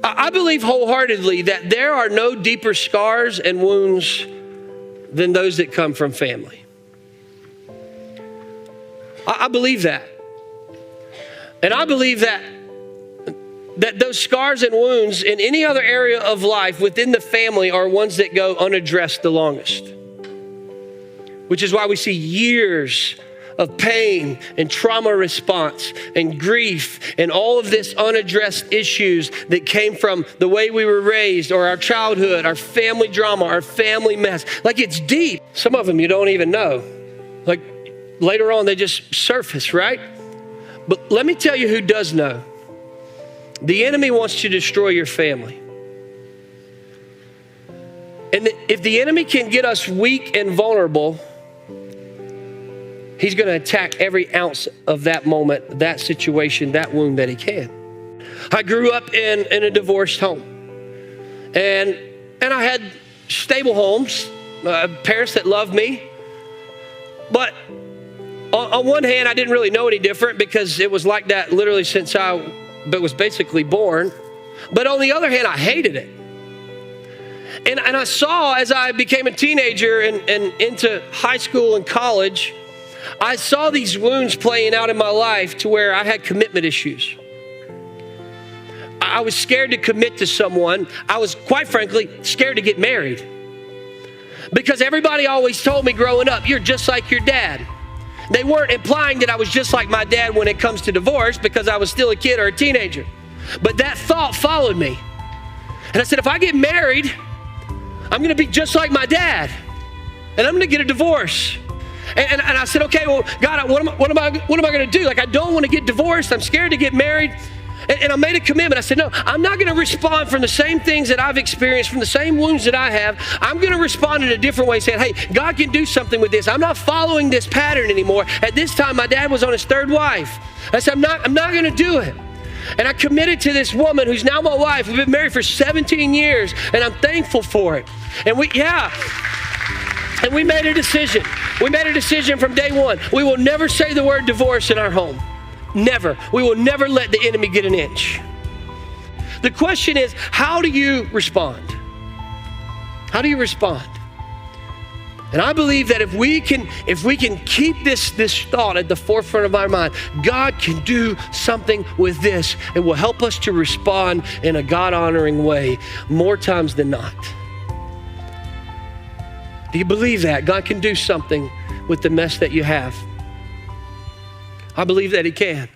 I believe wholeheartedly that there are no deeper scars and wounds than those that come from family. I believe that. And I believe that those scars and wounds in any other area of life within the family are ones that go unaddressed the longest. Which is why we see years of pain and trauma response and grief and all of this unaddressed issues that came from the way we were raised or our childhood, our family drama, our family mess. Like, it's deep. Some of them you don't even know. Like, later on they just surface, right? But let me tell you who does know. The enemy wants to destroy your family. And if the enemy can get us weak and vulnerable, he's going to attack every ounce of that moment, that situation, that wound that he can. I grew up in a divorced home. And I had stable homes, parents that loved me. But on one hand, I didn't really know any different because it was like that literally since I was basically born. But on the other hand, I hated it. And I saw as I became a teenager and into high school and college, I saw these wounds playing out in my life to where I had commitment issues. I was scared to commit to someone. I was, quite frankly, scared to get married. Because everybody always told me growing up, you're just like your dad. They weren't implying that I was just like my dad when it comes to divorce because I was still a kid or a teenager. But that thought followed me. And I said, if I get married, I'm going to be just like my dad. And I'm going to get a divorce. And I said, okay, well, God, what am I going to do? Like, I don't want to get divorced. I'm scared to get married. And I made a commitment. I said, no, I'm not going to respond from the same things that I've experienced, from the same wounds that I have. I'm going to respond in a different way, saying, hey, God can do something with this. I'm not following this pattern anymore. At this time, my dad was on his third wife. I said, I'm not going to do it. And I committed to this woman who's now my wife. We've been married for 17 years, and I'm thankful for it. And we made a decision. We made a decision from day one. We will never say the word divorce in our home. Never. We will never let the enemy get an inch. The question is, how do you respond? How do you respond? And I believe that if we can keep this thought at the forefront of our mind, God can do something with this. It will help us to respond in a God-honoring way more times than not. Do you believe that? God can do something with the mess that you have. I believe that he can.